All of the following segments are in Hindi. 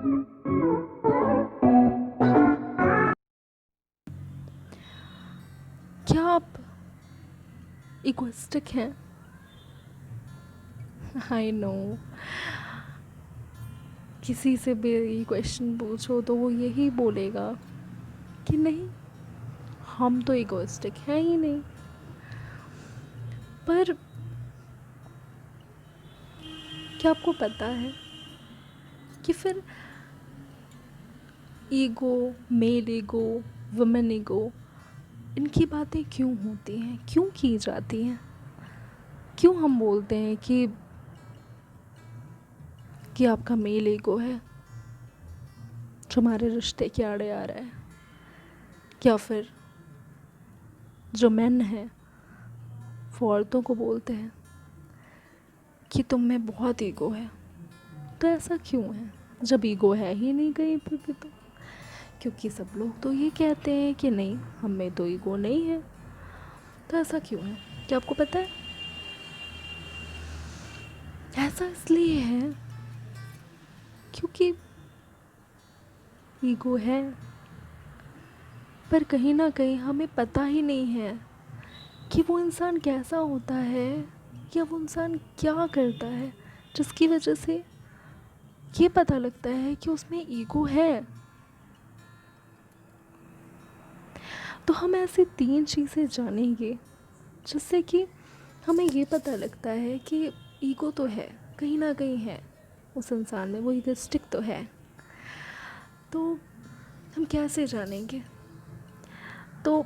क्या आप इगोइस्टिक हैं? आई नो, किसी से भी ये क्वेश्चन पूछो तो वो यही बोलेगा कि नहीं, हम तो इगोइस्टिक हैं ही नहीं। पर क्या आपको पता है कि फिर ego, male ego, women ego, इनकी बातें क्यों होती हैं, क्यों की जाती हैं? क्यों हम बोलते हैं कि आपका मेल ईगो है जो हमारे रिश्ते के आड़े आ रहा है, या फिर जो मेन है वो औरतों को बोलते हैं कि तुम में बहुत ईगो है? तो ऐसा क्यों है जब ईगो है ही नहीं कहीं पर भी? तो क्योंकि सब लोग तो ये कहते हैं कि नहीं, हम में तो ईगो नहीं है। तो ऐसा क्यों है? क्या आपको पता है? ऐसा इसलिए है क्योंकि ईगो है, पर कहीं ना कहीं हमें पता ही नहीं है कि वो इंसान कैसा होता है, या वो इंसान क्या करता है जिसकी वजह से ये पता लगता है कि उसमें ईगो है। तो हम ऐसी 3 चीज़ें जानेंगे जिससे कि हमें ये पता लगता है कि ईगो तो है, कहीं ना कहीं है उस इंसान में, वो ईगोइस्टिक तो है। तो हम कैसे जानेंगे? तो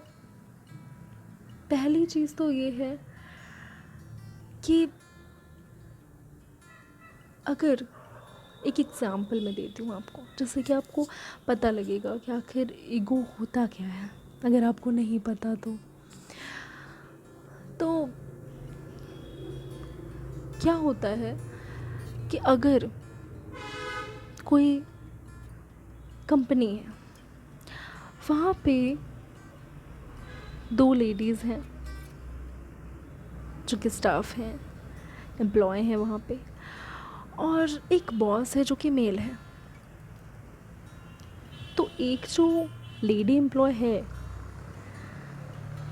पहली चीज़ तो ये है कि अगर एक एग्ज़ाम्पल मैं देती हूँ आपको, जिससे कि आपको पता लगेगा कि आखिर ईगो होता क्या है, अगर आपको नहीं पता तो क्या होता है कि अगर कोई कंपनी है, वहाँ पे 2 लेडीज़ हैं जो कि स्टाफ हैं, एम्प्लॉय हैं वहाँ पे, और एक बॉस है जो कि मेल है। तो एक जो लेडी एम्प्लॉय है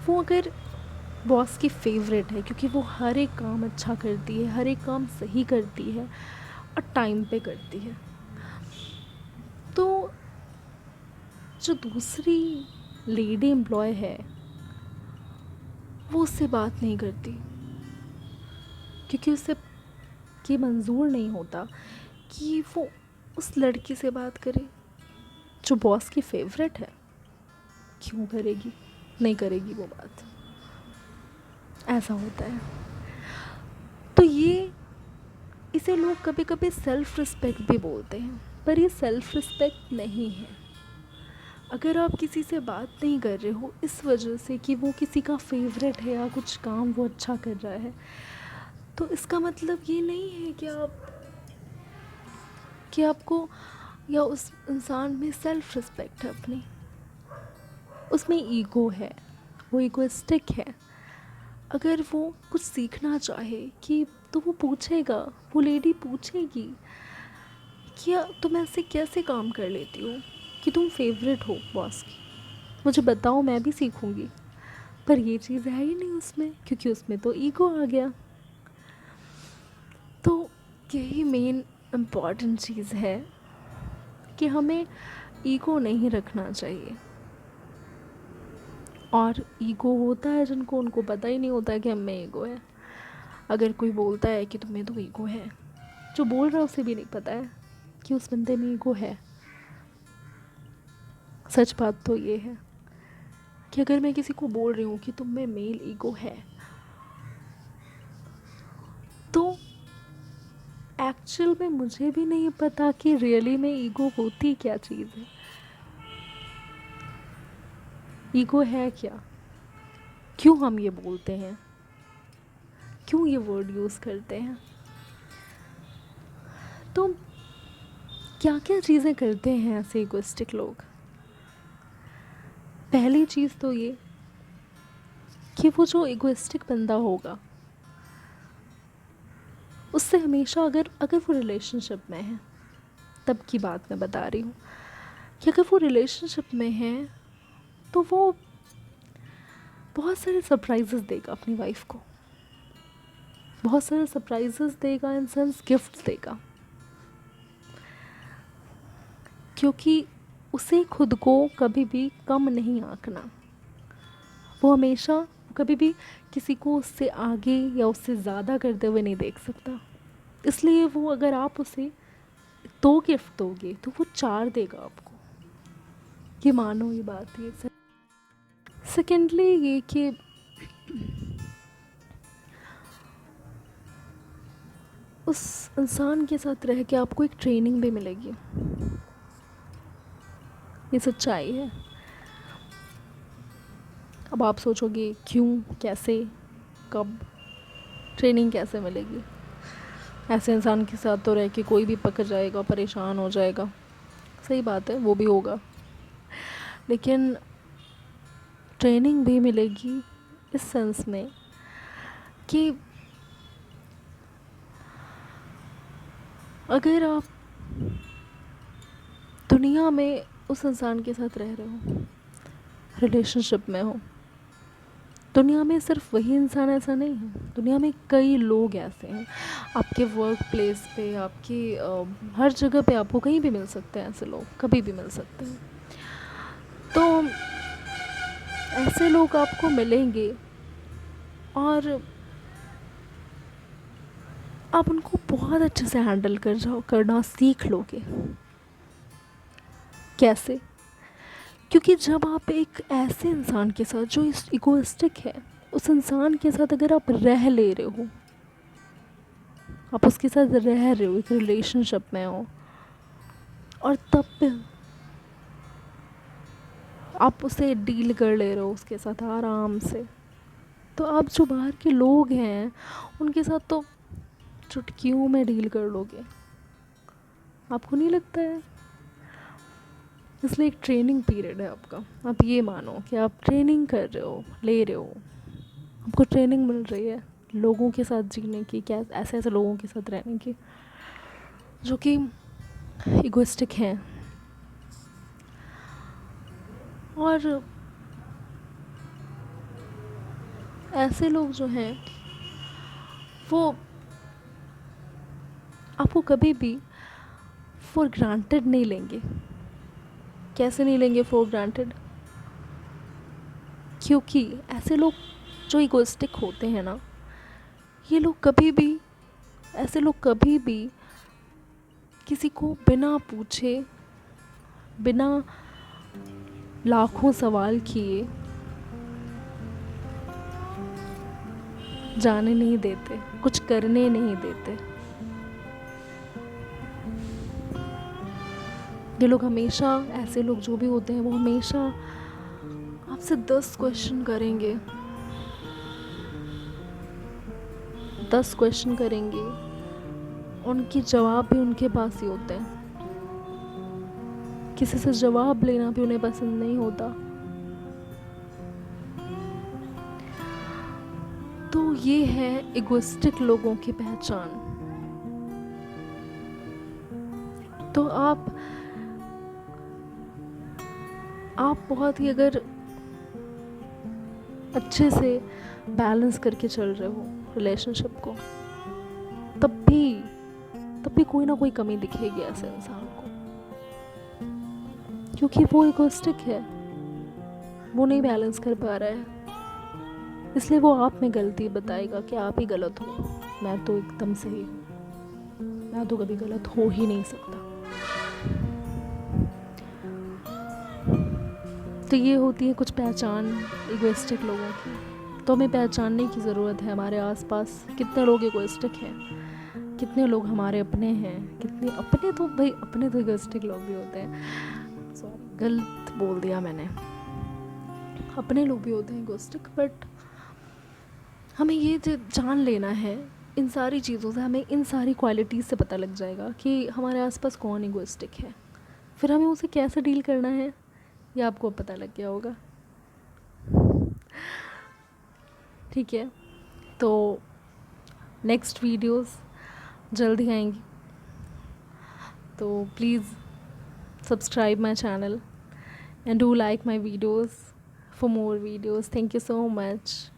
वो अगर बॉस की फेवरेट है, क्योंकि वो हर एक काम अच्छा करती है, हर एक काम सही करती है और टाइम पे करती है, तो जो दूसरी लेडी एम्प्लॉय है वो उससे बात नहीं करती, क्योंकि उससे ये मंजूर नहीं होता कि वो उस लड़की से बात करे जो बॉस की फेवरेट है। क्यों करेगी? नहीं करेगी वो बात। ऐसा होता है। तो ये, इसे लोग कभी कभी सेल्फ रिस्पेक्ट भी बोलते हैं, पर ये सेल्फ रिस्पेक्ट नहीं है। अगर आप किसी से बात नहीं कर रहे हो इस वजह से कि वो किसी का फेवरेट है या कुछ काम वो अच्छा कर रहा है, तो इसका मतलब ये नहीं है कि आपको या उस इंसान में सेल्फ रिस्पेक्ट है अपनी, उसमें ईगो है, वो ईगोइस्टिक है। अगर वो कुछ सीखना चाहे कि तो वो पूछेगा, वो लेडी पूछेगी कि तुम ऐसे कैसे काम कर लेती हो कि तुम फेवरेट हो बॉस की, मुझे बताओ, मैं भी सीखूंगी। पर ये चीज़ है ही नहीं उसमें, क्योंकि उसमें तो ईगो आ गया। तो यही मेन इम्पॉर्टेंट चीज़ है कि हमें ईगो नहीं रखना चाहिए। और ईगो होता है जिनको, उनको पता ही नहीं होता है कि हमें ईगो है। अगर कोई बोलता है कि तुम्हें तो ईगो है, जो बोल रहा है उसे भी नहीं पता है कि उस बंदे में ईगो है। सच बात तो ये है कि अगर मैं किसी को बोल रही हूँ कि तुम में मेल ईगो है, तो एक्चुअल में मुझे भी नहीं पता कि रियली में ईगो होती क्या चीज़ है। ईगो है क्या? क्यों हम ये बोलते हैं? क्यों ये वर्ड यूज़ करते हैं? तो क्या क्या चीज़ें करते हैं ऐसे ईगोइस्टिक लोग? पहली चीज़ तो ये कि वो जो ईगोइस्टिक बंदा होगा उससे हमेशा, अगर अगर वो रिलेशनशिप में है तब की बात मैं बता रही हूँ कि अगर वो रिलेशनशिप में है तो वो बहुत सारे सरप्राइजेस देगा अपनी वाइफ को, बहुत सारे सरप्राइजेस देगा, इन सेंस गिफ्ट्स देगा, क्योंकि उसे खुद को कभी भी कम नहीं आंकना। वो हमेशा कभी भी किसी को उससे आगे या उससे ज़्यादा करते हुए नहीं देख सकता। इसलिए वो, अगर आप उसे 2 गिफ्ट दोगे तो वो 4 देगा आपको, ये मानो ये बात है। सेकेंडली ये कि उस इंसान के साथ रह के आपको एक ट्रेनिंग भी मिलेगी, ये सच्चाई है। अब आप सोचोगे क्यों, कैसे, कब, ट्रेनिंग कैसे मिलेगी? ऐसे इंसान के साथ तो रह के कोई भी पक जाएगा, परेशान हो जाएगा। सही बात है, वो भी होगा, लेकिन ट्रेनिंग भी मिलेगी इस सेंस में कि अगर आप दुनिया में उस इंसान के साथ रह रहे हो, रिलेशनशिप में हो, दुनिया में सिर्फ वही इंसान ऐसा नहीं है, दुनिया में कई लोग ऐसे हैं। आपके वर्क प्लेस पे, आपकी हर जगह पे आपको कहीं भी मिल सकते हैं ऐसे लोग, कभी भी मिल सकते हैं। तो ऐसे लोग आपको मिलेंगे और आप उनको बहुत अच्छे से हैंडल करना सीख लोगे। कैसे? क्योंकि जब आप एक ऐसे इंसान के साथ जो इगोइस्टिक है, उस इंसान के साथ अगर आप रह ले रहे हो, आप उसके साथ रह रहे हो, एक रिलेशनशिप में हो, और तब आप उसे डील कर ले रहे हो उसके साथ आराम से, तो आप जो बाहर के लोग हैं उनके साथ तो चुटकियों में डील कर लोगे, आपको नहीं लगता है? इसलिए एक ट्रेनिंग पीरियड है आपका। आप ये मानो कि आप ट्रेनिंग कर रहे हो, ले रहे हो, आपको ट्रेनिंग मिल रही है लोगों के साथ जीने की, क्या ऐसे ऐसे लोगों के साथ रहने की जो कि इगोइस्टिक हैं। और ऐसे लोग जो हैं वो आपको कभी भी फॉर ग्रांटेड नहीं लेंगे। कैसे नहीं लेंगे फॉर ग्रांटेड? क्योंकि ऐसे लोग जो इगोइस्टिक होते हैं ना, ये लोग कभी भी, ऐसे लोग कभी भी किसी को बिना पूछे, बिना लाखों सवाल किए जाने नहीं देते, कुछ करने नहीं देते। ये लोग हमेशा, ऐसे लोग जो भी होते हैं वो हमेशा आपसे 10 क्वेश्चन करेंगे, 10 क्वेश्चन करेंगे, उनके जवाब भी उनके पास ही होते हैं। किसी से जवाब लेना भी उन्हें पसंद नहीं होता। तो ये है इगोइस्टिक लोगों की पहचान। तो आप बहुत ही अगर अच्छे से बैलेंस करके चल रहे हो रिलेशनशिप को, तब भी कोई ना कोई कमी दिखेगी ऐसे इंसान को, क्योंकि वो इगोइस्टिक है, वो नहीं बैलेंस कर पा रहा है। इसलिए वो आप में गलती बताएगा कि आप ही गलत हो, मैं तो एकदम सही हूँ, मैं तो कभी गलत हो ही नहीं सकता। तो ये होती है कुछ पहचान इगोइस्टिक लोगों की। तो हमें पहचानने की ज़रूरत है हमारे आसपास कितने लोग इगोइस्टिक हैं, कितने लोग हमारे अपने हैं, कितने अपने, तो भाई अपने तो इगोइस्टिक लोग भी होते हैं, सॉरी गलत बोल दिया मैंने, अपने लोग भी होते हैं इगोइस्टिक। बट हमें ये जान लेना है, इन सारी चीज़ों से हमें, इन सारी क्वालिटीज़ से पता लग जाएगा कि हमारे आसपास कौन इगोइस्टिक है, फिर हमें उसे कैसे डील करना है, ये आपको पता लग गया होगा। ठीक है, तो नेक्स्ट वीडियोस जल्दी आएंगी। तो please subscribe my channel and do like my videos for more videos. Thank you so much.